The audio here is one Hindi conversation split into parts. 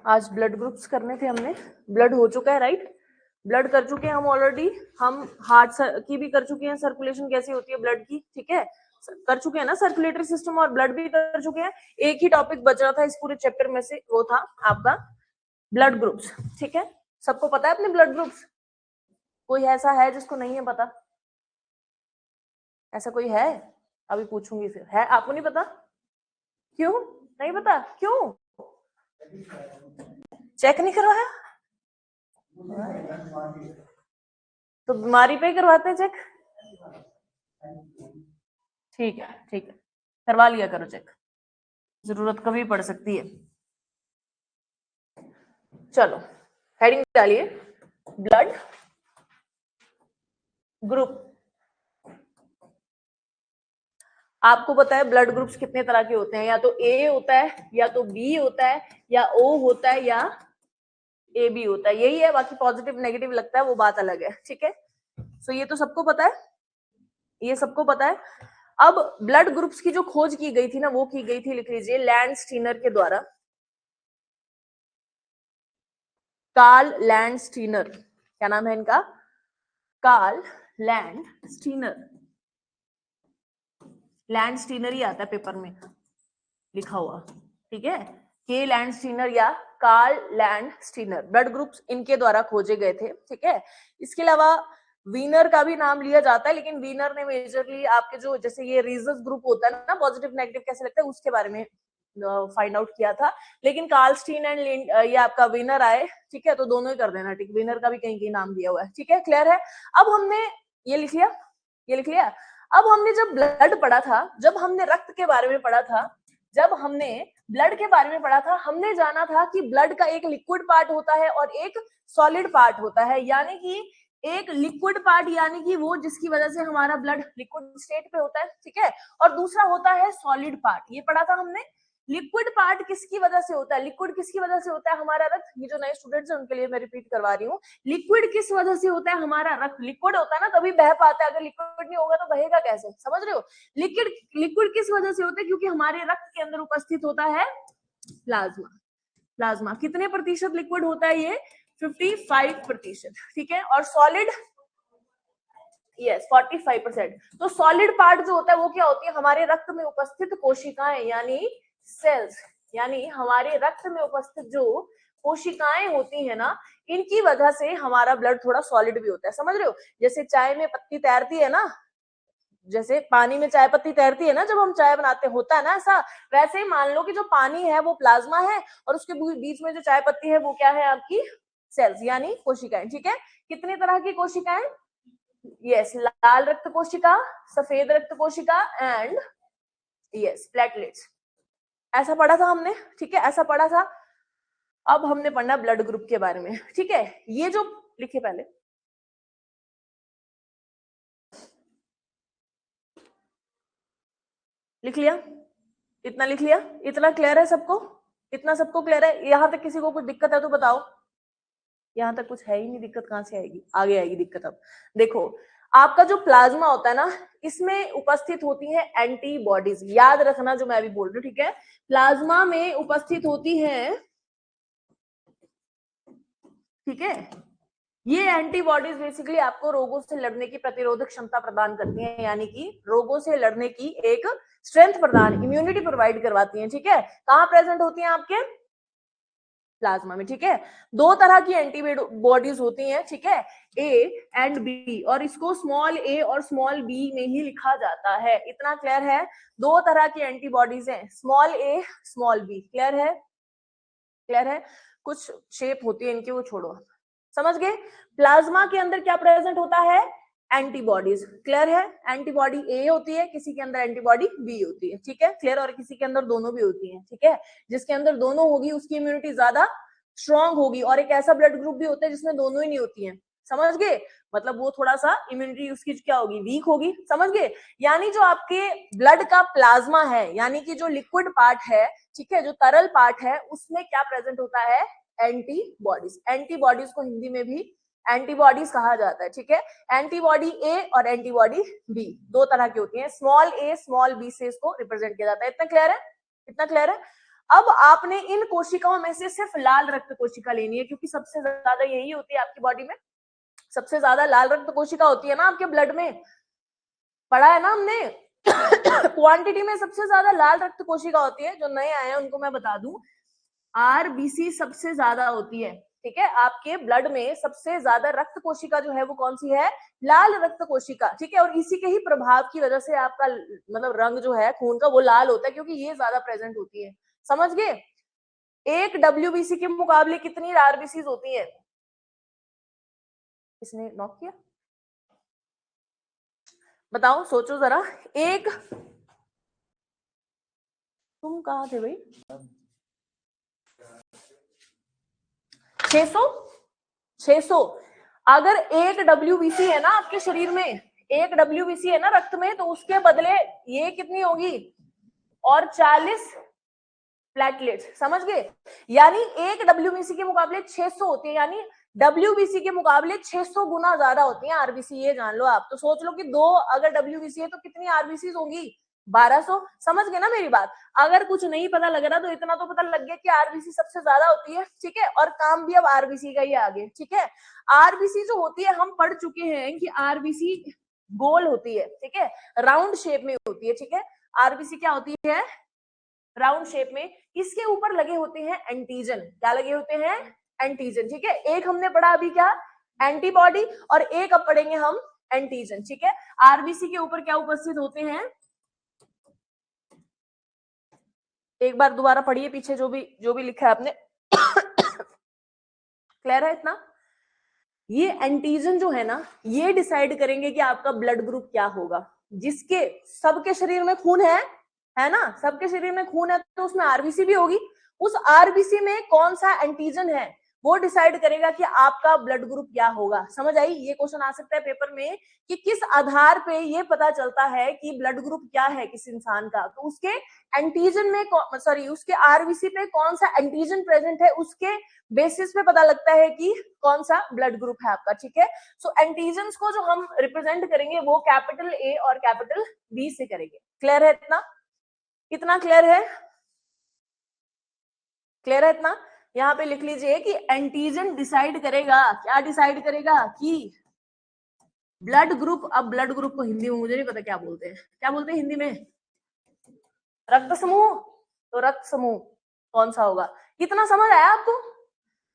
आज ब्लड ग्रुप्स करने थे हमने, ब्लड हो चुका है राइट, ब्लड कर चुके हैं हम ऑलरेडी, हम हार्ट की भी कर चुके हैं, सर्कुलेशन कैसी होती है ब्लड की, ठीक है, कर चुके हैं ना सर्कुलेटरी सिस्टम, और ब्लड भी कर चुके हैं। एक ही टॉपिक बच रहा था इस पूरे चैप्टर में से, वो था आपका ब्लड ग्रुप्स, ठीक है। सबको पता है अपने ब्लड ग्रुप्स? कोई ऐसा है जिसको नहीं है पता? ऐसा कोई है? अभी पूछूंगी फिर, है आपको नहीं पता? क्यों नहीं पता? क्यों चेक नहीं करवाया? तो बीमारी पे ही करवाते हैं चेक। ठीक है ठीक है, करवा लिया करो चेक, जरूरत कभी पड़ सकती है। चलो हेडिंग डालिए, ब्लड ग्रुप। आपको पता है ब्लड ग्रुप्स कितने तरह के होते हैं? या तो ए होता है, या तो बी होता है, या ओ होता है, या ए बी होता है, यही है। बाकी पॉजिटिव नेगेटिव लगता है वो बात अलग है, ठीक है। सो ये तो सबको पता है, ये सबको पता है। अब ब्लड ग्रुप्स की जो खोज की गई थी ना, वो की गई थी, लिख लीजिए, लैंडस्टीनर के द्वारा। कार्ल लैंडस्टीनर, क्या नाम है इनका? Karl Landsteiner. लैंडस्टीनर ही आता है पेपर में लिखा हुआ, ठीक है। के लैंडस्टीनर या कार्ल लैंडस्टीनर, ब्लड ग्रुप्स इनके द्वारा खोजे गए थे, ठीक है। इसके अलावा वीनर का भी नाम लिया जाता है, लेकिन वीनर ने मेजरली आपके जो जैसे ये रीजस ग्रुप होता है ना, पॉजिटिव नेगेटिव कैसे लगता है उसके बारे में फाइंड आउट किया था। लेकिन कार्लस्टीन एंड ये आपका वीनर आए, ठीक है, तो दोनों ही कर देना, ठीक। वीनर का भी कहीं कहीं नाम दिया हुआ है, ठीक है, क्लियर है। अब हमने ये लिख लिया, ये लिख लिया। अब हमने जब ब्लड पढ़ा था, जब हमने रक्त के बारे में पढ़ा था, जब हमने ब्लड के बारे में पढ़ा था, हमने जाना था कि ब्लड का एक लिक्विड पार्ट होता है और एक सॉलिड पार्ट होता है। यानी कि एक लिक्विड पार्ट यानी कि वो जिसकी वजह से हमारा ब्लड लिक्विड स्टेट पे होता है, ठीक है, और दूसरा होता है सॉलिड पार्ट, ये पढ़ा था हमने। लिक्विड पार्ट किसकी वजह से होता है? लिक्विड किसकी वजह से होता है? हमारा रक्त। ये जो नए स्टूडेंट्स हैं उनके लिए मैं रिपीट करवा रही हूँ, लिक्विड किस वजह से होता है? हमारा रक्त। लिक्विड होता है ना तभी बह पाता है, अगर लिक्विड नहीं होगा तो बहेगा कैसे? समझ रहे हो? लिक्विड लिक्विड किस वजह से होता है? क्योंकि हमारे रक्त के अंदर उपस्थित होता है प्लाज्मा। प्लाज्मा कितने प्रतिशत लिक्विड होता है? ये 55%, ठीक है। और सॉलिड, यस 45%। तो सॉलिड पार्ट जो होता है वो क्या होती है? हमारे रक्त में उपस्थित कोशिकाएं, यानी सेल्स, यानी हमारे रक्त में उपस्थित जो कोशिकाएं होती है ना, इनकी वजह से हमारा ब्लड थोड़ा सॉलिड भी होता है। समझ रहे हो? जैसे चाय में पत्ती तैरती है ना, जैसे पानी में चाय पत्ती तैरती है ना जब हम चाय बनाते, होता है ना ऐसा, वैसे ही मान लो कि जो पानी है वो प्लाज्मा है, और उसके बीच में जो चाय पत्ती है वो क्या है? आपकी सेल्स, यानी कोशिकाएं, ठीक है। कितने तरह की कोशिकाएं? यस, लाल रक्त कोशिका, सफेद रक्त कोशिका, एंड यस प्लेटलेट्स। ऐसा पढ़ा था हमने, ठीक है, ऐसा पढ़ा था। अब हमने पढ़ना ब्लड ग्रुप के बारे में, ठीक है। ये जो लिखे पहले, लिख लिया, इतना लिख लिया, इतना क्लियर है सबको? इतना सबको क्लियर है? यहां तक किसी को कुछ दिक्कत है तो बताओ। यहां तक कुछ है ही नहीं, दिक्कत कहां से आएगी? आगे आएगी दिक्कत। अब देखो, आपका जो प्लाज्मा होता है ना, इसमें उपस्थित होती है एंटीबॉडीज। याद रखना जो मैं अभी बोल रही हूँ, ठीक है। प्लाज्मा में उपस्थित होती है, ठीक है, ये एंटीबॉडीज बेसिकली आपको रोगों से लड़ने की प्रतिरोधक क्षमता प्रदान करती हैं, यानी कि रोगों से लड़ने की एक स्ट्रेंथ प्रदान, इम्यूनिटी प्रोवाइड करवाती हैं, ठीक है। कहां प्रेजेंट होती हैं? आपके प्लाज्मा में, ठीक है। दो तरह की एंटीबॉडीज होती हैं, ठीक है, ए एंड बी, और इसको स्मॉल ए और स्मॉल बी में ही लिखा जाता है। इतना क्लियर है? दो तरह की एंटीबॉडीज हैं, स्मॉल ए स्मॉल बी। क्लियर है? क्लियर है? कुछ शेप होती है इनकी, वो छोड़ो, समझ गए। प्लाज्मा के अंदर क्या प्रेजेंट होता है? एंटीबॉडीज। क्लियर है? एंटीबॉडी ए होती है, किसी के अंदर एंटीबॉडी बी होती है, ठीक है, क्लियर। और किसी के अंदर दोनों भी होती हैं, ठीक है। जिसके अंदर दोनों होगी उसकी इम्यूनिटी ज्यादा स्ट्रांग होगी, और एक ऐसा ब्लड ग्रुप भी होता है जिसमें दोनों ही नहीं होती हैं। समझ गए? मतलब वो थोड़ा सा इम्यूनिटी उसकी क्या होगी? वीक होगी। समझ गए? यानी जो आपके ब्लड का प्लाज्मा है, यानी कि जो लिक्विड पार्ट है, ठीक है, जो तरल पार्ट है, उसमें क्या प्रेजेंट होता है? एंटीबॉडीज। एंटीबॉडीज को हिंदी में भी एंटीबॉडीज कहा जाता है, ठीक है। एंटीबॉडी ए और एंटीबॉडी बी दो तरह की होती हैं, स्मॉल ए स्मॉल बी से इसको रिप्रेजेंट किया जाता है। इतना क्लियर है? इतना क्लियर है? अब आपने इन कोशिकाओं में से सिर्फ लाल रक्त कोशिका लेनी है, क्योंकि सबसे ज्यादा यही होती है आपकी बॉडी में, सबसे ज्यादा लाल रक्त कोशिका होती है ना आपके ब्लड में, पढ़ा है ना हमने। क्वांटिटी में सबसे ज्यादा लाल रक्त कोशिका होती है, जो नए आए हैं उनको मैं बता दूं, आरबीसी सबसे ज्यादा होती है, ठीक है। आपके ब्लड में सबसे ज्यादा रक्त कोशिका जो है वो कौन सी है, लाल रक्त कोशिका, ठीक है। और इसी के ही प्रभाव की वजह से आपका मतलब रंग जो है खून का वो लाल होता है, क्योंकि ये ज्यादा प्रेजेंट होती है, समझ गए। एक डब्ल्यूबीसी के मुकाबले कितनी आरबीसी होती है, किसने नोट किया, बताओ, सोचो जरा। एक, तुम कहाँ थे भाई, 600, 600। अगर एक डब्ल्यूबीसी है ना आपके शरीर में, एक डब्ल्यूबीसी है ना रक्त में, तो उसके बदले ये कितनी होगी, और 40 प्लेटलेट्स, समझ गए। यानी एक डब्ल्यूबीसी के मुकाबले 600 होती है, यानी डब्ल्यूबीसी के मुकाबले 600 गुना ज्यादा होती है आरबीसी, ये जान लो आप। तो सोच लो कि 2 अगर डब्ल्यूबीसी है तो कितनी आरबीसी होंगी, 1200, समझ गए ना मेरी बात। अगर कुछ नहीं पता लग रहा तो इतना तो पता लग गया कि आरबीसी सबसे ज्यादा होती है, ठीक है। और काम भी अब आरबीसी का ही आगे, ठीक है। आरबीसी जो होती है हम पढ़ चुके हैं कि आरबीसी गोल होती है, ठीक है, राउंड शेप में होती है, ठीक है। आरबीसी क्या होती है, राउंड शेप में। इसके ऊपर लगे होते हैं एंटीजन, क्या लगे होते हैं, एंटीजन, ठीक है। एक हमने पढ़ा अभी क्या, एंटीबॉडी, और एक अब पढ़ेंगे हम एंटीजन, ठीक है। आरबीसी के ऊपर क्या उपस्थित होते हैं, एक बार दोबारा पढ़िए पीछे जो भी लिखा है आपने। क्लियर है इतना। ये एंटीजन जो है ना, ये डिसाइड करेंगे कि आपका ब्लड ग्रुप क्या होगा। जिसके सबके शरीर में खून है ना, सबके शरीर में खून है, तो उसमें आरबीसी भी होगी। उस आरबीसी में कौन सा एंटीजन है वो डिसाइड करेगा कि आपका ब्लड ग्रुप क्या होगा। समझ आई, ये क्वेश्चन आ सकता है पेपर में कि किस आधार पे ये पता चलता है कि ब्लड ग्रुप क्या है किस इंसान का, तो उसके एंटीजन में, सॉरी, उसके आरबीसी पे कौन सा एंटीजन प्रेजेंट है, उसके बेसिस पे पता लगता है कि कौन सा ब्लड ग्रुप है आपका, ठीक है। सो एंटीजन्स को जो हम रिप्रेजेंट करेंगे वो कैपिटल ए और कैपिटल बी से करेंगे। क्लियर है इतना, कितना क्लियर है, क्लियर है इतना। यहाँ पे लिख लीजिए कि एंटीजन डिसाइड करेगा, क्या डिसाइड करेगा, कि ब्लड ग्रुप। अब ब्लड ग्रुप को हिंदी में मुझे नहीं पता क्या बोलते हैं, क्या बोलते हैं हिंदी में, रक्त समूह। तो रक्त समूह कौन सा होगा, कितना समझ आया आपको।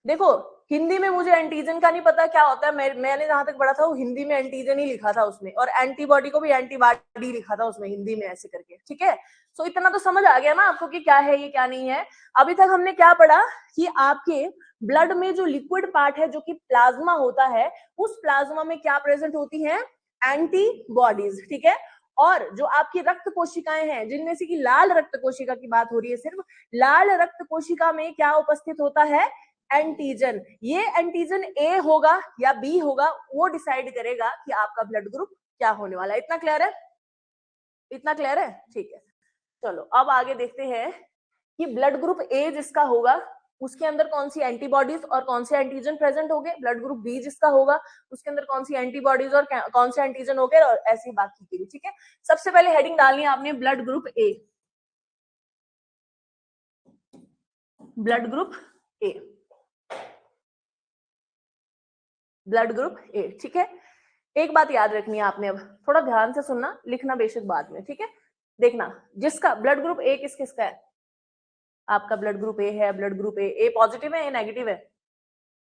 देखो हिंदी में मुझे एंटीजन का नहीं पता क्या होता है, मैंने जहां तक पढ़ा था वो हिंदी में एंटीजन ही लिखा था उसमें, और एंटीबॉडी को भी एंटीबॉडी लिखा था उसमें हिंदी में ऐसे करके, ठीक है। सो इतना तो समझ आ गया ना आपको कि क्या है ये क्या नहीं है। अभी तक हमने क्या पढ़ा कि आपके ब्लड में जो लिक्विड पार्ट है, जो कि प्लाज्मा होता है, उस प्लाज्मा में क्या प्रेजेंट होती है, एंटीबॉडीज, ठीक है। और जो आपकी रक्त कोशिकाएं हैं, जिनमें से कि लाल रक्त कोशिका की बात हो रही है सिर्फ, लाल रक्त कोशिका में क्या उपस्थित होता है, एंटीजन। ये एंटीजन ए होगा या बी होगा, वो डिसाइड करेगा कि आपका ब्लड ग्रुप क्या होने वाला है। इतना क्लियर है, इतना क्लियर है, ठीक है। चलो अब आगे देखते हैं कि ब्लड ग्रुप ए जिसका होगा उसके अंदर कौन सी एंटीबॉडीज और कौन से एंटीजन प्रेजेंट होंगे, ब्लड ग्रुप बी जिसका होगा उसके अंदर कौन सी एंटीबॉडीज और कौन से एंटीजन होंगे, और ऐसी बाकी की, ठीक है। सबसे पहले हेडिंग डालनी है आपने ब्लड ग्रुप ए, ब्लड ग्रुप ए, ब्लड ग्रुप ए, ठीक है। एक बात याद रखनी है आपने, अब थोड़ा ध्यान से सुनना, लिखना बेशक बाद में, ठीक है। देखना जिसका ब्लड ग्रुप ए किस किसका है, आपका ब्लड ग्रुप ए है, ब्लड ग्रुप ए पॉजिटिव है, ए नेगेटिव है,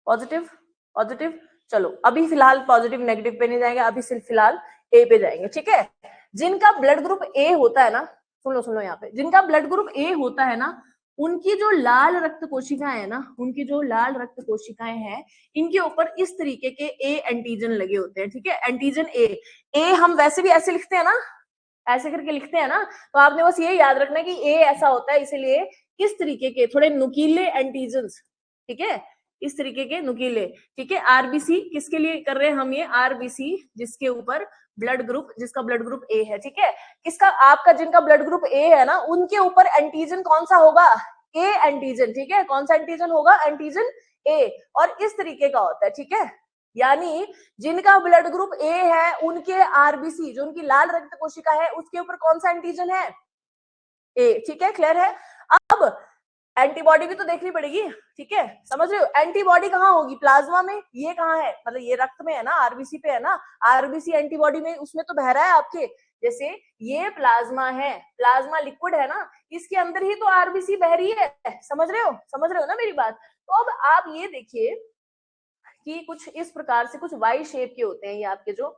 पॉजिटिव, पॉजिटिव। चलो अभी फिलहाल पॉजिटिव नेगेटिव पे नहीं जाएंगे, अभी सिर्फ फिलहाल ए पे जाएंगे, ठीक है। जिनका ब्लड ग्रुप ए होता है ना, सुन लो यहाँ पे, जिनका ब्लड ग्रुप ए होता है ना, उनकी जो लाल रक्त कोशिकाएं है ना, उनकी जो लाल रक्त कोशिकाएं हैं, इनके ऊपर इस तरीके के ए एंटीजन लगे होते हैं, ठीक है। एंटीजन ए हम वैसे भी ऐसे लिखते हैं ना, ऐसे करके लिखते हैं ना, तो आपने बस ये याद रखना है कि ए ऐसा होता है, इसलिए इस तरीके के थोड़े नुकीले एंटीजन, ठीक है, इस तरीके के नुकीले, ठीक है। आरबीसी किसके लिए कर रहे हैं हम, ये आरबीसी जिसके ऊपर ब्लड ग्रुप, जिसका ब्लड ग्रुप ए है, ठीक है। किसका, आपका जिनका ब्लड ग्रुप ए है ना, उनके ऊपर एंटीजन कौन सा होगा, ए एंटीजन, ठीक है। कौन सा एंटीजन होगा, एंटीजन ए, और इस तरीके का होता है, ठीक है। यानी जिनका ब्लड ग्रुप ए है उनके आरबीसी, जो उनकी लाल रक्त कोशिका है, उसके ऊपर कौन सा एंटीजन है, ए, ठीक है। क्लियर है। अब एंटीबॉडी भी तो देखनी पड़ेगी, ठीक है, समझ रहे हो। एंटीबॉडी कहाँ होगी, प्लाज्मा में, ये कहाँ है, मतलब ये रक्त में है ना, आरबीसी पे है ना, आरबीसी एंटीबॉडी में उसमें तो बह रहा है आपके, जैसे ये प्लाज्मा है, प्लाज्मा लिक्विड है ना, इसके अंदर ही तो आरबीसी बह रही है, समझ रहे हो ना मेरी बात। तो अब आप ये देखिए कि कुछ इस प्रकार से कुछ वाई शेप के होते हैं ये आपके जो,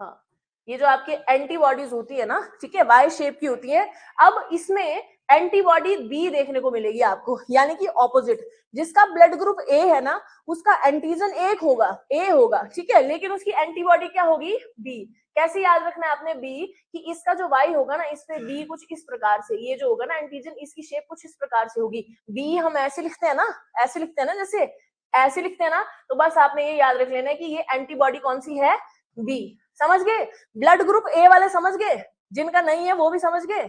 हाँ, ये जो आपके एंटीबॉडीज होती है ना, ठीक है, वाई शेप की होती है। अब इसमें एंटीबॉडी बी देखने को मिलेगी आपको, यानी कि ऑपोजिट, जिसका ब्लड ग्रुप ए है ना, उसका एंटीजन एक होगा, ए होगा, ठीक है, लेकिन उसकी एंटीबॉडी क्या होगी, बी। कैसे याद रखना है आपने बी, कि इसका जो वाई होगा ना, इस पे बी कुछ इस प्रकार से, ये जो होगा ना एंटीजन, इसकी शेप कुछ इस प्रकार से होगी। बी हम ऐसे लिखते हैं ना, ऐसे लिखते हैं ना, जैसे ऐसे लिखते हैं ना, तो बस आपने ये याद रख लेना है कि ये एंटीबॉडी कौन सी है, बी। समझ गए, ब्लड ग्रुप ए वाले समझ गए, जिनका नहीं है वो भी समझ गए,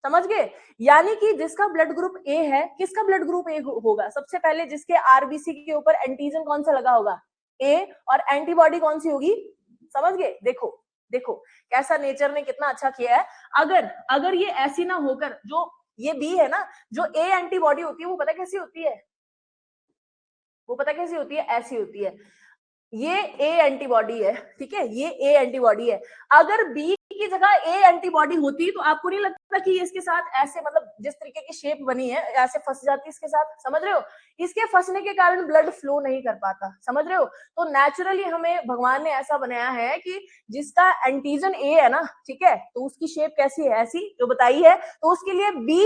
समझ गए। यानी कि जिसका ब्लड ग्रुप ए है, किसका ब्लड ग्रुप ए होगा, सबसे पहले जिसके आरबीसी के ऊपर एंटीजन कौन सा लगा होगा, ए, और एंटीबॉडी कौन सी होगी, समझ गए। देखो देखो कैसा नेचर ने कितना अच्छा किया है। अगर ये ऐसी ना होकर, जो ये बी है ना, जो ए एंटीबॉडी होती है, वो पता कैसी होती है, वो पता कैसी होती है, ऐसी होती है, ये ए एंटीबॉडी है, ठीक है, ये ए एंटीबॉडी है। अगर बी की जगह ए एंटीबॉडी होती तो आपको नहीं लगता कि इसके साथ ऐसे, मतलब जिस तरीके की शेप बनी है ऐसे फंस जाती इसके साथ, समझ रहे हो। इसके फंसने के कारण ब्लड फ्लो नहीं कर पाता, समझ रहे हो। तो नेचुरली हमें भगवान ने ऐसा बनाया है कि जिसका एंटीजन ए है ना, ठीक है, तो उसकी शेप कैसी है, ऐसी जो बताई है, तो उसके लिए बी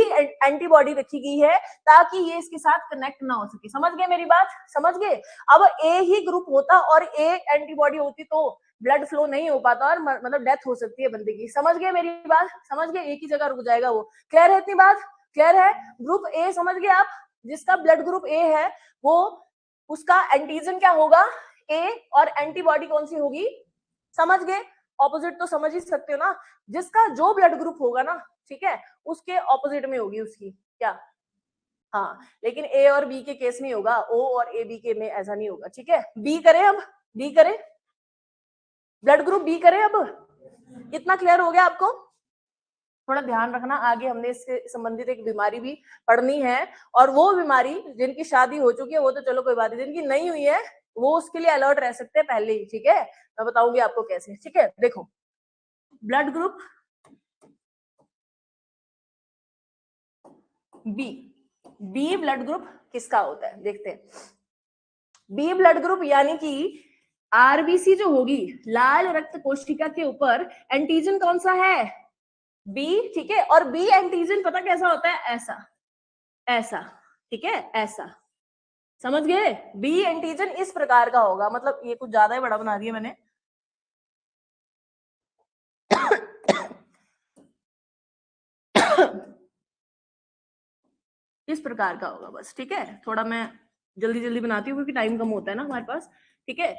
एंटीबॉडी रखी गई है ताकि ये इसके साथ कनेक्ट ना हो सके। समझ गए मेरी बात, समझ गए। अब ए ही ग्रुप होता और ए एंटीबॉडी होती तो ब्लड फ्लो नहीं हो पाता और मतलब डेथ हो सकती है बंदे की। समझ गए मेरी बात, समझ गए, एक ही जगह रुक जाएगा वो। क्लियर है इतनी बात, क्लियर है। ग्रुप ए समझ गए आप, जिसका ब्लड ग्रुप ए है, वो उसका एंटीजन क्या होगा, ए, और एंटीबॉडी कौन सी होगी, समझ गए। ऑपोजिट तो समझ ही सकते हो ना, जिसका जो ब्लड ग्रुप होगा ना, ठीक है, उसके ऑपोजिट में होगी उसकी क्या, हाँ, लेकिन ए और बी के केस में होगा, ओ और ए बी के में ऐसा नहीं होगा, ठीक है। बी करें, अब बी करें, ब्लड ग्रुप बी करें। अब इतना क्लियर हो गया आपको। थोड़ा ध्यान रखना, आगे हमने इससे संबंधित एक बीमारी भी पढ़नी है, और वो बीमारी जिनकी शादी हो चुकी है वो तो चलो कोई बात नहीं, जिनकी नहीं हुई है वो उसके लिए अलर्ट रह सकते हैं पहले ही, ठीक है। मैं बताऊंगी आपको कैसे, ठीक है। देखो blood group B, B blood group किसका होता है देखते हैं। बी ब्लड ग्रुप यानी कि आरबीसी जो होगी, लाल रक्त कोशिका के ऊपर एंटीजन कौन सा है, बी, ठीक है। और बी एंटीजन पता कैसा होता है, ऐसा ऐसा, ठीक है, ऐसा, समझ गए। बी एंटीजन इस प्रकार का होगा, मतलब ये कुछ ज्यादा ही बड़ा बना दिया मैंने इस प्रकार का होगा बस, ठीक है। थोड़ा मैं जल्दी जल्दी बनाती हूँ क्योंकि टाइम कम होता है ना हमारे पास, ठीक है।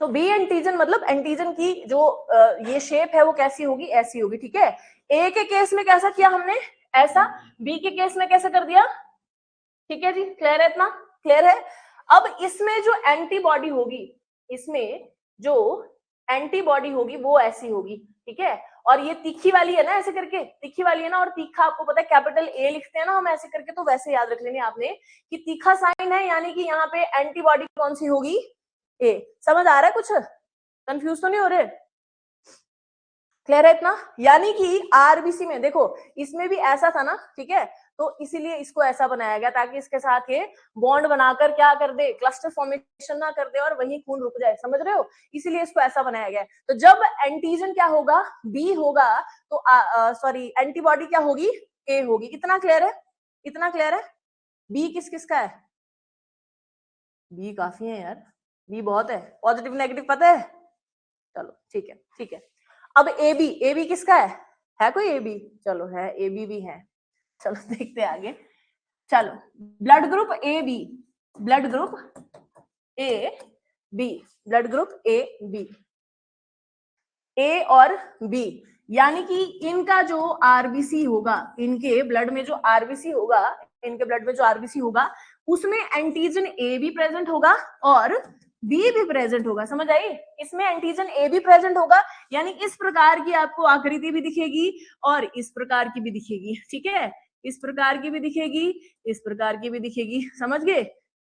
तो बी एंटीजन मतलब एंटीजन की जो ये शेप है वो कैसी होगी, ऐसी होगी, ठीक है। ए के केस में कैसा किया हमने, ऐसा, बी के केस में कैसे कर दिया, ठीक है जी, क्लियर है, इतना क्लियर है। अब इसमें जो एंटीबॉडी होगी, इसमें जो एंटीबॉडी होगी वो ऐसी होगी, ठीक है। और ये तीखी वाली है ना, ऐसे करके तीखी वाली है ना, और तीखा आपको पता है कैपिटल ए लिखते हैं ना हम ऐसे करके, तो वैसे याद रख लेनी आपने कि तीखा साइन है, यानी कि यहाँ पे एंटीबॉडी कौन सी होगी, ए। समझ आ रहा है, कुछ कंफ्यूज तो नहीं हो रहे, क्लियर है इतना। यानी कि आरबीसी में देखो, इसमें भी ऐसा था ना, ठीक है, तो इसीलिए इसको ऐसा बनाया गया ताकि इसके साथ ये बॉन्ड बनाकर क्या कर दे, क्लस्टर फॉर्मेशन ना कर दे और वहीं खून रुक जाए, समझ रहे हो, इसीलिए इसको ऐसा बनाया गया है। तो जब एंटीजन क्या होगा, बी होगा, तो सॉरी एंटीबॉडी क्या होगी, ए होगी। इतना क्लियर है, इतना क्लियर है। बी किस किस का है, बी काफी है यार, बी बहुत है, पॉजिटिव नेगेटिव पता है, चलो ठीक है, ठीक है। अब ए बी, ए बी किसका है कोई ए बी, चलो है, ए बी भी है, चलो देखते हैं आगे। चलो blood group A B, blood group A B, blood group A B, A और बी, यानी कि इनका जो आरबीसी होगा, इनके ब्लड में जो आरबीसी होगा, इनके ब्लड में जो आरबीसी होगा, उसमें एंटीजन ए भी प्रेजेंट होगा और बी भी प्रेजेंट होगा, समझ आई। इसमें एंटीजन ए भी प्रेजेंट होगा, यानी इस प्रकार की आपको आकृति भी दिखेगी और इस प्रकार की भी दिखेगी, ठीक है। इस प्रकार की भी दिखेगी, इस प्रकार की भी दिखेगी, समझ गए?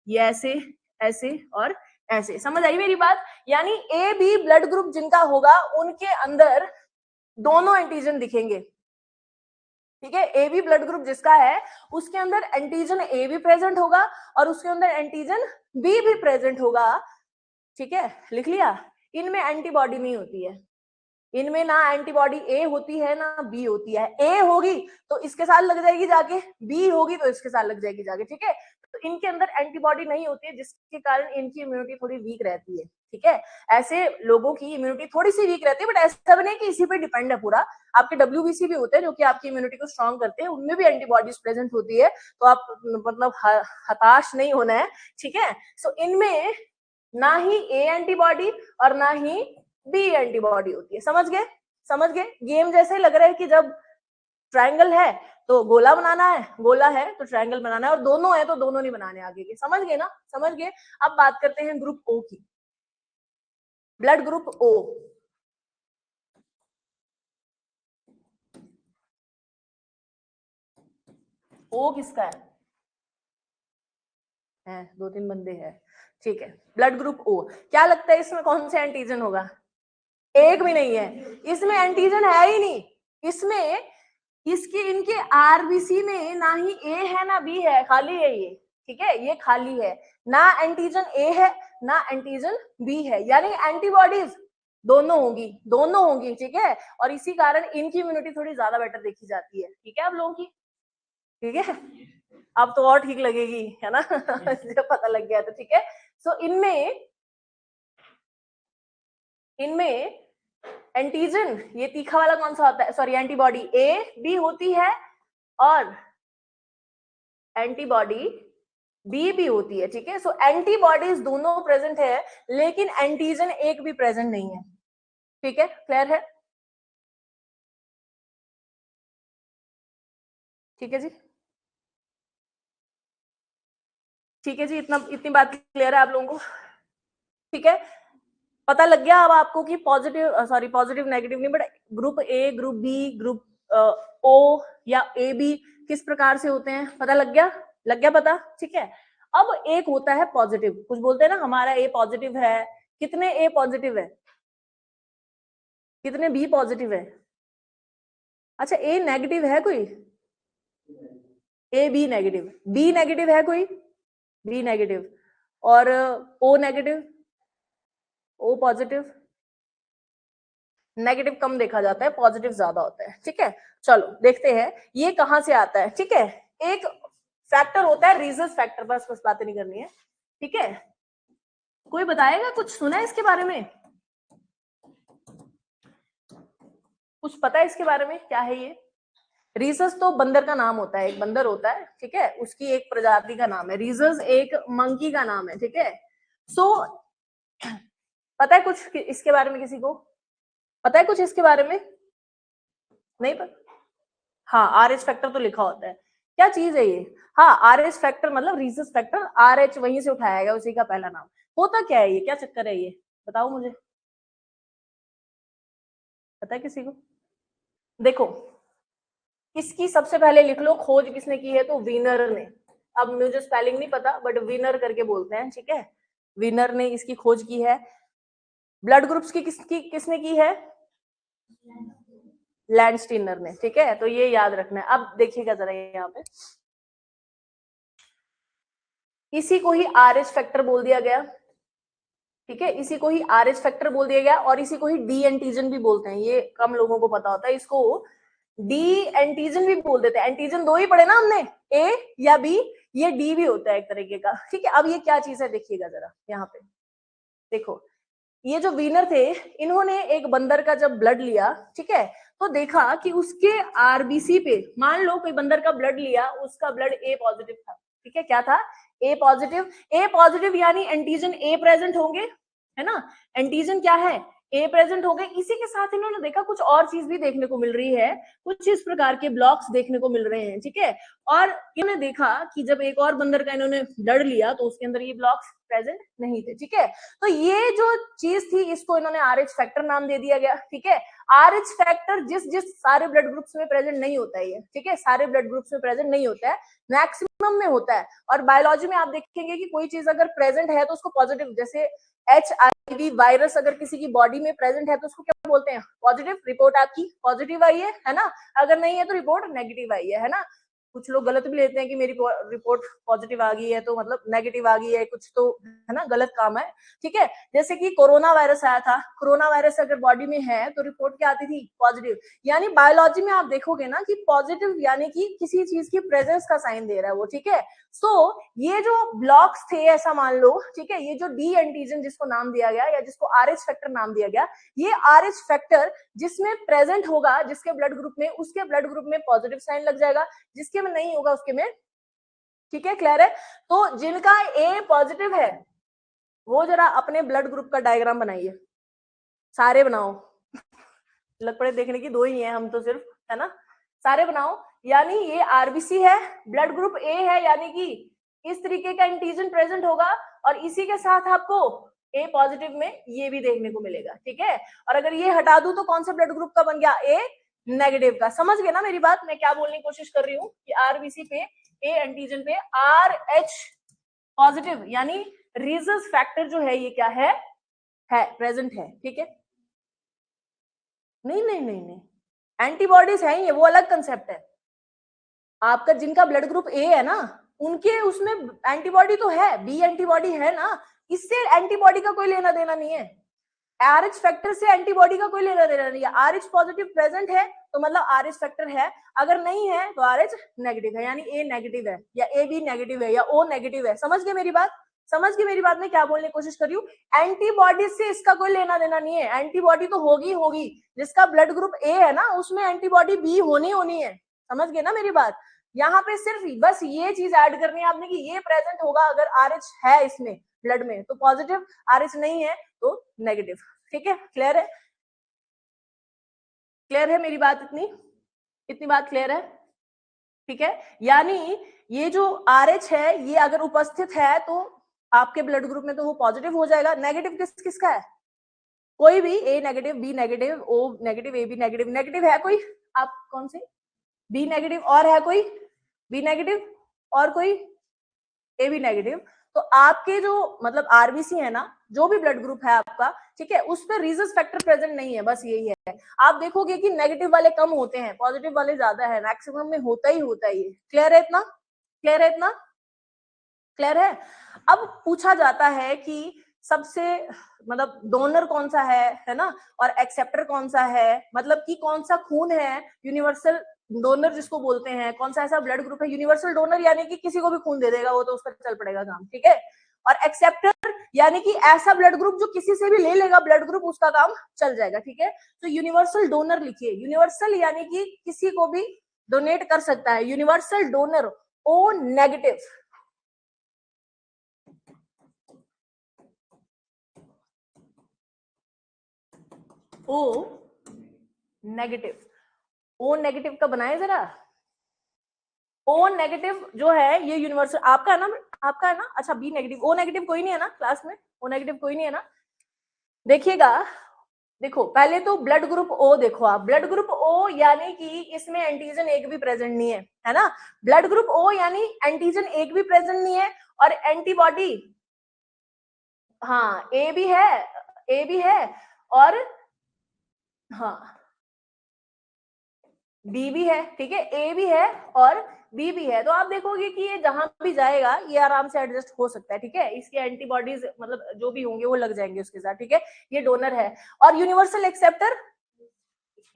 ये ऐसे, ऐसे और ऐसे, समझ आई मेरी बात? यानी ए बी ब्लड ग्रुप जिनका होगा उनके अंदर दोनों एंटीजन दिखेंगे, ठीक है? ए बी ब्लड ग्रुप जिसका है उसके अंदर एंटीजन ए भी प्रेजेंट होगा और उसके अंदर एंटीजन बी भी प्रेजेंट होगा, ठीक है? लिख लिया? इनमें एंटीबॉडी नहीं होती है, इनमें ना एंटीबॉडी ए होती है ना बी होती है। ए होगी तो इसके साथ लग जाएगी जाके, बी होगी तो इसके साथ लग जाएगी जाके, ठीक है? तो इनके अंदर एंटीबॉडी नहीं होती है जिसके कारण इनकी इम्यूनिटी थोड़ी वीक रहती है, ठीक है? ऐसे लोगों की इम्यूनिटी थोड़ी सी वीक रहती है, बट ऐसा भी नहीं कि इसी पे डिपेंड है पूरा। आपके WBC भी होते हैं जो कि आपकी इम्यूनिटी को स्ट्रॉन्ग करते हैं, उनमें भी एंटीबॉडीज प्रेजेंट होती है, तो आप मतलब हताश नहीं होना है, ठीक है? सो इनमें ना ही ए एंटीबॉडी और ना ही बी एंटीबॉडी होती है, समझ गए? समझ गए? गेम जैसे लग रहा है कि जब ट्रायंगल है तो गोला बनाना है, गोला है तो ट्रायंगल बनाना है, और दोनों है तो दोनों नहीं बनाने आगे के, समझ गए ना? समझ गए? अब बात करते हैं ग्रुप ओ की, ब्लड ग्रुप ओ। ओ किसका है? 2-3 बंदे हैं, ठीक है? ब्लड ग्रुप ओ, क्या लगता है इसमें कौन से एंटीजन होगा? एक भी नहीं है, इसमें एंटीजन है ही नहीं। इसमें इसके इनके आरबीसी में ना ही ए है ना बी है, खाली है ये, ठीक है? ये खाली है, ना एंटीजन ए है ना एंटीजन बी है, यानी एंटीबॉडीज दोनों होंगी, दोनों होंगी, ठीक है? और इसी कारण इनकी इम्यूनिटी थोड़ी ज्यादा बेटर देखी जाती है, ठीक है? आप लोगों की, ठीक है? अब तो और ठीक लगेगी, है ना? जब पता लग गया तो, ठीक है? सो इनमें एंटीजन, ये तीखा वाला कौन सा होता है? सॉरी, एंटीबॉडी ए बी होती है और एंटीबॉडी बी भी होती है, ठीक है? सो एंटीबॉडीज दोनों प्रेजेंट है लेकिन एंटीजन एक भी प्रेजेंट नहीं है, ठीक है? क्लियर है? ठीक है जी, ठीक है जी, इतनी बात क्लियर है आप लोगों को, ठीक है? पता लग गया अब आपको कि पॉजिटिव, सॉरी पॉजिटिव नेगेटिव नहीं, but group A, group B, group O या ए बी किस प्रकार से होते हैं, पता लग गया? लग गया पता, ठीक है? अब एक होता है पॉजिटिव, कुछ बोलते हैं ना हमारा ए पॉजिटिव है, कितने ए पॉजिटिव है, कितने बी पॉजिटिव है? अच्छा, ए नेगेटिव है कोई? A B negative, B negative है कोई? बी नेगेटिव, और O negative, O positive? Negative कम देखा जाता है, पॉजिटिव ज्यादा होता है, ठीक है? चलो देखते हैं ये कहां से आता है, ठीक है? एक फैक्टर होता है रीजस फैक्टर, बस बातें नहीं करनी है, ठीक है? कोई बताएगा, कुछ सुना है इसके बारे में? कुछ पता है इसके बारे में, क्या है ये? रीजस तो बंदर का नाम होता है, एक बंदर होता है, ठीक है? उसकी एक प्रजाति का नाम है रीजस, एक मंकी का नाम है, ठीक है? सो पता है कुछ इसके बारे में? किसी को पता है कुछ इसके बारे में? नहीं पता? हाँ, आर एच फैक्टर तो लिखा होता है, क्या चीज है ये? हाँ, आर एच फैक्टर मतलब रीजस फैक्टर, आर एच वहीं से उठाया गया, उसी का पहला नाम। होता क्या है ये, क्या चक्कर है ये, बताओ मुझे, पता है किसी को? देखो, इसकी सबसे पहले लिख लो, खोज किसने की है, तो विनर ने। अब मुझे स्पेलिंग नहीं पता, बट विनर करके बोलते हैं, ठीक है? विनर ने इसकी खोज की है। ब्लड ग्रुप्स की किसने की है? लैंडस्टीनर ने, ठीक है? तो ये याद रखना है। अब देखिएगा जरा यहाँ पे, इसी को ही आर एच फैक्टर बोल दिया गया, ठीक है? इसी को ही आर एच फैक्टर बोल दिया गया, और इसी को ही डी एंटीजन भी बोलते हैं, ये कम लोगों को पता होता है, इसको डी एंटीजन भी बोल देते हैं। एंटीजन दो ही पढ़े ना हमने, ए या बी, ये डी भी होता है एक तरीके का, ठीक है? अब ये क्या चीज है देखिएगा जरा यहाँ पे, देखो ये जो विनर थे, इन्होंने एक बंदर का जब ब्लड लिया, ठीक है, तो देखा कि उसके आरबीसी पे, मान लो कोई बंदर का ब्लड लिया, उसका ब्लड ए पॉजिटिव था, ठीक है? क्या था? ए पॉजिटिव। ए पॉजिटिव यानी एंटीजन ए प्रेजेंट होंगे, है ना? एंटीजन क्या है? ए प्रेजेंट हो गए। इसी के साथ इन्होंने देखा कुछ और चीज भी देखने को मिल रही है, कुछ इस प्रकार के ब्लॉक्स देखने को मिल रहे हैं, ठीक है। और इन्होंने देखा कि जब एक और बंदर का इन्होंने ब्लड लिया तो उसके अंदर ये ब्लॉक्स प्रेजेंट नहीं थे, ठीक है। तो ये जो चीज थी इसको इन्होंने RH फैक्टर नाम दे दिया गया, ठीक है। RH फैक्टर जिस जिस सारे ब्लड ग्रुप्स में प्रेजेंट नहीं होता है ये, ठीक है, सारे ब्लड ग्रुप्स में प्रेजेंट नहीं होता है, मैक्सिमम में होता है। और बायोलॉजी में आप देखेंगे कि कोई चीज अगर प्रेजेंट है तो उसको पॉजिटिव, जैसे HIV वायरस अगर किसी की बॉडी में प्रेजेंट है तो उसको क्या बोलते हैं, पॉजिटिव। रिपोर्ट आपकी पॉजिटिव आई है ना, अगर नहीं है तो रिपोर्ट नेगेटिव आई है ना। कुछ लोग गलत भी लेते हैं कि मेरी रिपोर्ट पॉजिटिव आ गई है तो मतलब नेगेटिव आ गई है, कुछ तो है ना गलत काम है, ठीक है। जैसे कि कोरोना वायरस आया था, कोरोना वायरस अगर बॉडी में है तो रिपोर्ट क्या आती थी, पॉजिटिव। यानी बायोलॉजी में आप देखोगे ना कि पॉजिटिव यानी कि किसी चीज की प्रेजेंस का साइन दे रहा है वो, ठीक है। सो ये जो ब्लॉक्स थे ऐसा मान लो, ठीक है, ये जो डी एंटीजन जिसको नाम दिया गया या जिसको RH फैक्टर नाम दिया गया, ये RH फैक्टर जिसमें प्रेजेंट होगा जिसके ब्लड ग्रुप में, उसके ब्लड ग्रुप में पॉजिटिव साइन लग जाएगा, जिसके में नहीं होगा उसके में, ठीक है, क्लियर है। तो जिनका A पॉजिटिव है वो जरा अपने ब्लड ग्रुप का डायग्राम बनाइए, सारे बनाओ। लग पड़े देखने की दो ही है हम तो सिर्फ, है ना, सारे बनाओ। यानी ये RBC है, ब्लड ग्रुप A है, यानी कि इस तरीके का एंटीजन प्रेजेंट होगा और इसी के साथ आपको A पॉजिटिव में ये भी देखने को मिलेगा, ठीक है। और अगर ये हटा दूं तो कौन सा ब्लड ग्रुप का बन गया, A नेगेटिव का। समझ गए ना मेरी बात, मैं क्या बोलने की कोशिश कर रही हूँ कि RBC पे A एंटीजन पे RH पॉजिटिव यानी रीजस फैक्टर जो है ये क्या है प्रेजेंट है, ठीक है। नहीं नहीं नहीं नहीं, एंटीबॉडीज है ये, वो अलग कंसेप्ट है। आपका जिनका ब्लड ग्रुप A है ना उनके उसमें एंटीबॉडी तो है, B एंटीबॉडी है ना, इससे एंटीबॉडी का कोई लेना देना नहीं है। RH फैक्टर से एंटीबॉडी का कोई लेना देना नहीं है। RH पॉजिटिव प्रेजेंट है तो मतलब RH फैक्टर है, अगर नहीं है तो RH नेगेटिव है, यानी A नेगेटिव है या AB नेगेटिव है या O नेगेटिव है। समझ गए मेरी बात, समझ गए मेरी बात में क्या बोलने की कोशिश कर रही हूँ। एंटीबॉडी से इसका कोई लेना देना नहीं है, एंटीबॉडी तो होगी होगी, जिसका ब्लड ग्रुप A है ना उसमें एंटीबॉडी B होनी है। समझ गए ना मेरी बात। यहाँ पे सिर्फ बस ये चीज ऐड करनी है आपने कि ये प्रेजेंट होगा अगर RH है इसमें ब्लड में तो पॉजिटिव, RH नहीं है तो नेगेटिव, ठीक है। क्लियर है, क्लियर है मेरी बात, इतनी बात क्लियर है, ठीक है। यानी ये जो RH है ये अगर उपस्थित है तो आपके ब्लड ग्रुप में तो वो पॉजिटिव हो जाएगा। नेगेटिव किसका है, कोई भी, A negative, B negative, O negative, AB negative, negative है कोई, आप कौन से, B नेगेटिव, और है कोई B नेगेटिव, और कोई AB नेगेटिव। तो आपके जो मतलब RBC है ना, जो भी ब्लड ग्रुप है आपका, ठीक है, उस पर रीजस फैक्टर प्रेजेंट नहीं है, बस यही है। आप देखोगे कि नेगेटिव वाले कम होते हैं, पॉजिटिव वाले ज्यादा है, मैक्सिमम में होता ही होता है ये। क्लियर है इतना, क्लियर है इतना, क्लियर है। अब पूछा जाता है कि सबसे मतलब डोनर कौन सा है ना, और एक्सेप्टर कौन सा है, मतलब कि कौन सा खून है यूनिवर्सल डोनर जिसको बोलते हैं, कौन सा ऐसा ब्लड ग्रुप है यूनिवर्सल डोनर यानी कि किसी को भी खून दे देगा वो तो उस पर चल पड़ेगा काम, ठीक है। और एक्सेप्टर यानी कि ऐसा ब्लड ग्रुप जो किसी से भी ले लेगा ब्लड ग्रुप उसका काम चल जाएगा, ठीक है। तो यूनिवर्सल डोनर लिखिए, यूनिवर्सल यानी कि किसी को भी डोनेट कर सकता है, universal donor O negative, O negative, O negative का बनाए जरा। O नेगेटिव जो है ये यूनिवर्सल आपका है ना, आपका है ना, अच्छा B नेगेटिव, O नेगेटिव कोई नहीं है ना क्लास में, O नेगेटिव कोई नहीं है ना। देखिएगा, देखो पहले तो ब्लड ग्रुप O देखो आप, ब्लड ग्रुप O यानी कि इसमें एंटीजन एक भी प्रेजेंट नहीं है ना, ब्लड ग्रुप O यानी एंटीजन एक भी प्रेजेंट नहीं है, और एंटीबॉडी हाँ A भी है, A भी है, और हाँ बी भी है, ठीक है, ए भी है और बी भी है। तो आप देखोगे कि ये जहां भी जाएगा ये आराम से एडजस्ट हो सकता है, ठीक है, इसके एंटीबॉडीज मतलब जो भी होंगे वो लग जाएंगे उसके साथ, ठीक है, ये डोनर है। और universal acceptor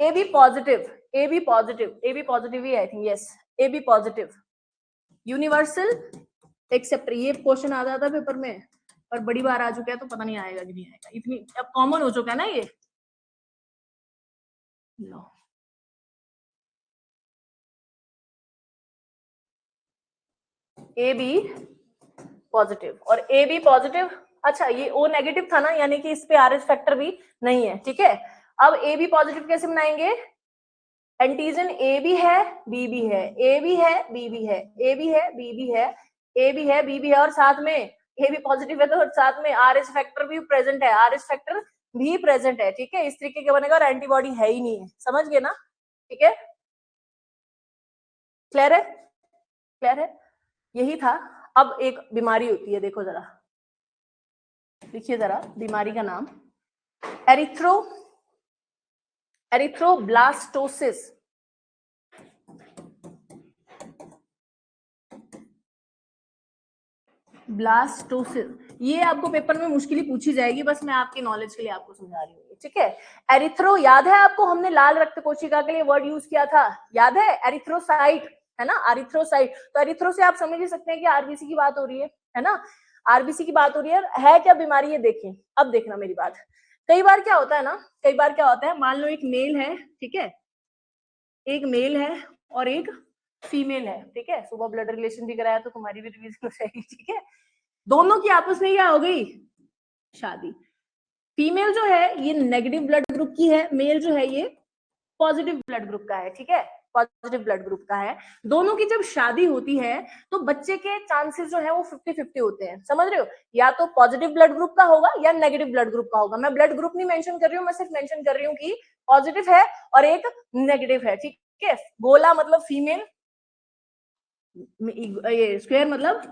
A B positive, A B positive, A B positive ही I think, yes A B positive universal acceptor. ये क्वेश्चन आ जाता है पेपर में पर बड़ी बार आ चुका है तो पता नहीं आएगा कि नहीं आएगा, इतनी अब कॉमन हो चुका है ना ये। लो ए बी पॉजिटिव, और ए बी पॉजिटिव अच्छा ये O नेगेटिव था ना, यानी कि इस पे RH फैक्टर भी नहीं है, ठीक है। अब A भी पॉजिटिव कैसे बनाएंगे, एंटीजन A भी है B भी है, A भी है B भी है, A भी है B भी है, A भी है B भी है, और साथ में A भी पॉजिटिव है तो साथ में RH फैक्टर भी प्रेजेंट है, RH फैक्टर भी प्रेजेंट है, ठीक है। इस तरीके का बनेगा और एंटीबॉडी है ही नहीं है, समझ गए ना, ठीक है। क्लियर है, क्लियर है, यही था। अब एक बीमारी होती है, देखो जरा, लिखिए जरा बीमारी का नाम, एरिथ्रोब्लास्टोसिस। ब्लास्टोसिस, ये आपको पेपर में मुश्किल ही पूछी जाएगी, बस मैं आपके नॉलेज के लिए आपको समझा रही हूँ, ठीक है। एरिथ्रो याद है आपको, हमने लाल रक्त कोशिका के लिए वर्ड यूज किया था, याद है, एरिथ्रोसाइट, है ना, एरिथ्रोसाइट। तो एरिथ्रो से आप समझ ही सकते हैं कि आरबीसी की बात हो रही है ना, आरबीसी की बात हो रही है क्या बीमारी है, देखें अब देखना मेरी बात। कई बार क्या होता है ना, कई बार क्या होता है, मान लो एक मेल है, ठीक है, एक मेल है और एक फीमेल है, ठीक है, सुबह ब्लड रिलेशन भी कराया तो तुम्हारी भी रिवीजन हो जाएगी, ठीक है। दोनों की आपस में क्या हो गई, शादी। फीमेल जो है ये नेगेटिव ब्लड ग्रुप की है, मेल जो है ये पॉजिटिव ब्लड ग्रुप का है, ठीक है, पॉजिटिव ब्लड ग्रुप का है। दोनों की जब शादी होती है तो बच्चे के चांसेस जो है वो 50-50 होते हैं, समझ रहे हो, या तो पॉजिटिव ब्लड ग्रुप का होगा या नेगेटिव ब्लड ग्रुप का होगा। मैं ब्लड ग्रुप नहीं मेंशन कर रही हूँ, मैं सिर्फ मेंशन कर रही हूँ कि पॉजिटिव है और एक नेगेटिव है, ठीक है। गोला मतलब फीमेल, ये स्क्वायर मतलब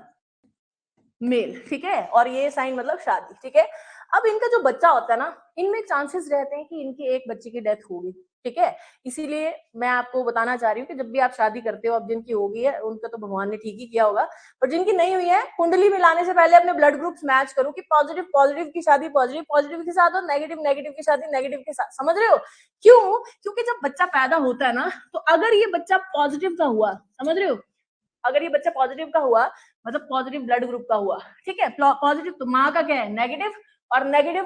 मेल, ठीक है, और ये साइन मतलब शादी, ठीक है। अब इनका जो बच्चा होता है ना, इनमें चांसेस रहते हैं कि इनकी एक बच्चे की डेथ होगी, ठीक है। इसीलिए मैं आपको बताना चाह रही हूँ कि जब भी आप शादी करते हो, अब जिनकी होगी है उनका तो भगवान ने ठीक ही किया होगा, पर जिनकी नहीं हुई है, कुंडली मिलाने से पहले अपने ब्लड ग्रुप्स मैच करो कि पॉजिटिव पॉजिटिव की शादी पॉजिटिव के साथ और नेगेटिव नेगेटिव की शादी नेगेटिव के साथ, समझ रहे हो। क्यों, क्योंकि जब बच्चा पैदा होता है ना, तो अगर ये बच्चा पॉजिटिव का हुआ, समझ रहे हो, अगर ये बच्चा पॉजिटिव का हुआ मतलब पॉजिटिव ब्लड ग्रुप का हुआ, ठीक है, पॉजिटिव तो माँ का क्या है नेगेटिव, और नेगेटिव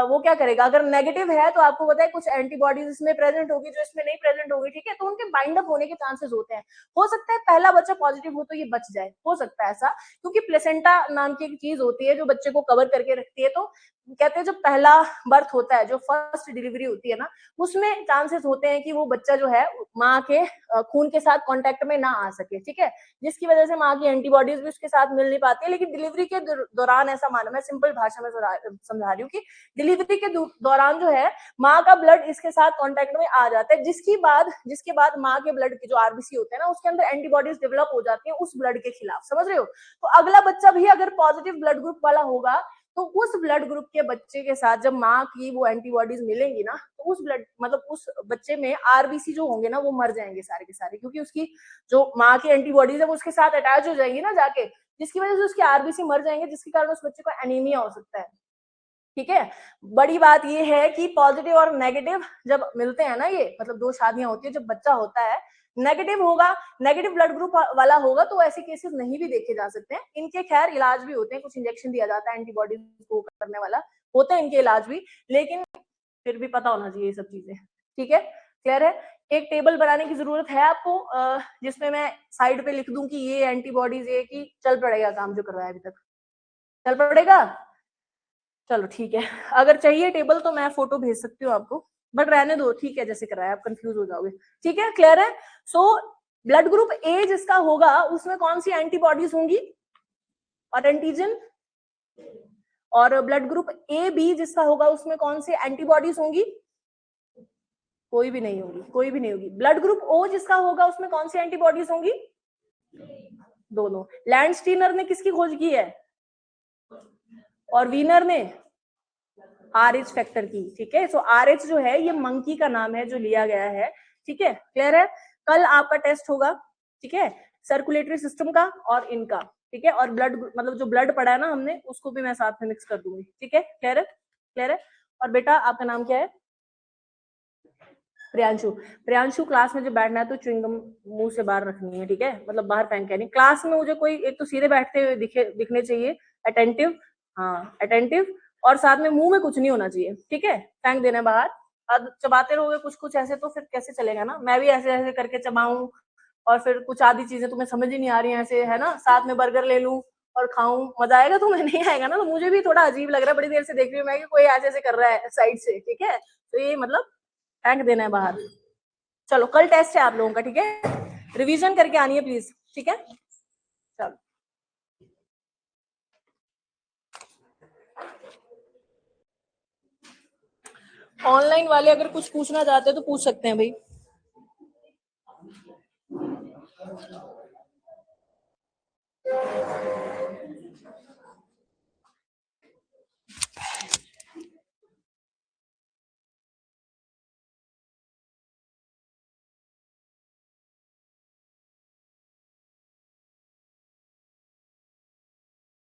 वो क्या करेगा, अगर नेगेटिव है तो आपको पता है कुछ एंटीबॉडीज इसमें प्रेजेंट होगी जो इसमें नहीं प्रेजेंट होगी, ठीक है, तो उनके बाइंड अप होने के चांसेस होते हैं। हो सकता है पहला बच्चा पॉजिटिव हो तो ये बच जाए, हो सकता है ऐसा, क्योंकि प्लेसेंटा नाम की एक चीज होती है जो बच्चे को कवर करके रखती है। तो कहते हैं जो पहला बर्थ होता है, जो फर्स्ट डिलीवरी होती है ना, उसमें चांसेस होते हैं कि वो बच्चा जो है माँ के खून के साथ कांटेक्ट में ना आ सके, ठीक है, जिसकी वजह से माँ की एंटीबॉडीज भी उसके साथ मिल नहीं पाती है। लेकिन डिलीवरी के दौरान ऐसा माना, मैं सिंपल भाषा में समझा रही हूँ कि डिलीवरी के दौरान जो है माँ का ब्लड इसके साथ कांटेक्ट में आ जाता है, जिसके बाद माँ के ब्लड के जो आरबीसी होते हैं ना, उसके अंदर एंटीबॉडीज डेवलप हो जाती है उस ब्लड के खिलाफ, समझ रहे हो। तो अगला बच्चा भी अगर पॉजिटिव ब्लड ग्रुप वाला होगा तो उस ब्लड ग्रुप के बच्चे के साथ जब माँ की वो एंटीबॉडीज मिलेंगी ना, तो उस ब्लड मतलब उस बच्चे में आरबीसी जो होंगे ना वो मर जाएंगे सारे के सारे, क्योंकि उसकी जो माँ की एंटीबॉडीज है वो उसके साथ अटैच हो जाएंगी ना जाके, जिसकी वजह से उसके आरबीसी मर जाएंगे, जिसके कारण उस बच्चे को एनीमिया हो सकता है, ठीक है। बड़ी बात ये है कि पॉजिटिव और नेगेटिव जब मिलते हैं ना, ये मतलब दो शादियां होती है, जब बच्चा होता है नेगेटिव होगा, नेगेटिव ब्लड ग्रुप वाला होगा, तो ऐसे केसेस नहीं भी देखे जा सकते हैं। इनके खैर इलाज भी होते हैं, कुछ इंजेक्शन दिया जाता है एंटीबॉडीज को करने वाला, होते हैं इनके इलाज भी, लेकिन फिर भी पता होना चाहिए ये सब चीजें, ठीक है, क्लियर है। एक टेबल बनाने की जरूरत है आपको, जिसमें मैं साइड पे लिख दूं कि ये एंटीबॉडीज ये, कि चल पड़ेगा काम जो करवाया अभी तक, चल पड़ेगा, चलो ठीक है। अगर चाहिए टेबल तो मैं फोटो भेज सकती हूँ आपको, बट रहने दो, ठीक है, जैसे कराया, आप कंफ्यूज हो जाओगे, ठीक है, क्लियर है। सो ब्लड ग्रुप ए जिसका होगा उसमें कौन सी एंटीबॉडीज होंगी और एंटीजन, और ब्लड ग्रुप ए बी जिसका होगा उसमें कौन सी एंटीबॉडीज होंगी, कोई भी नहीं होगी, कोई भी नहीं होगी। ब्लड ग्रुप ओ जिसका होगा उसमें कौन सी एंटीबॉडीज होंगी, दोनों। लैंडस्टीनर ने किसकी खोज की है, और वीनर ने RH फैक्टर की, ठीक है। सो RH जो है ये मंकी का नाम है जो लिया गया है, ठीक है, क्लियर है। कल आपका टेस्ट होगा, ठीक है, सर्कुलेटरी सिस्टम का और इनका, ठीक है, और ब्लड मतलब जो ब्लड पड़ा है ना हमने उसको भी मैं साथ में मिक्स कर दूंगी, ठीक है, क्लियर है, क्लियर है। और बेटा आपका नाम क्या है, प्रियांशु। प्रियांशु क्लास में जब बैठना है तो च्युइंगम मुंह से बाहर रखनी है, ठीक है, मतलब बाहर फेंक के नहीं। क्लास में मुझे कोई एक तो सीधे बैठते हुए दिखने चाहिए, अटेंटिव, हाँ अटेंटिव, और साथ में मुंह में कुछ नहीं होना चाहिए, ठीक है, फेंक देना बाहर। अब चबाते रहोगे कुछ कुछ ऐसे तो फिर कैसे चलेगा ना, मैं भी ऐसे ऐसे करके चबाऊं और फिर कुछ आधी चीजें तुम्हें समझ ही नहीं आ रही है ऐसे, है ना, साथ में बर्गर ले लूं और खाऊं, मजा आएगा तुम्हें? नहीं आएगा ना। तो मुझे भी थोड़ा अजीब लग रहा है, बड़ी देर से देख रही हूँ मैं कि कोई ऐसे ऐसे कर रहा है साइड से, ठीक है। तो ये मतलब फेंक देना है बाहर। चलो कल टेस्ट है आप लोगों का, ठीक है, रिवीजन करके आनी है प्लीज, ठीक है। चलो ऑनलाइन वाले अगर कुछ पूछना चाहते हैं तो पूछ सकते हैं भाई।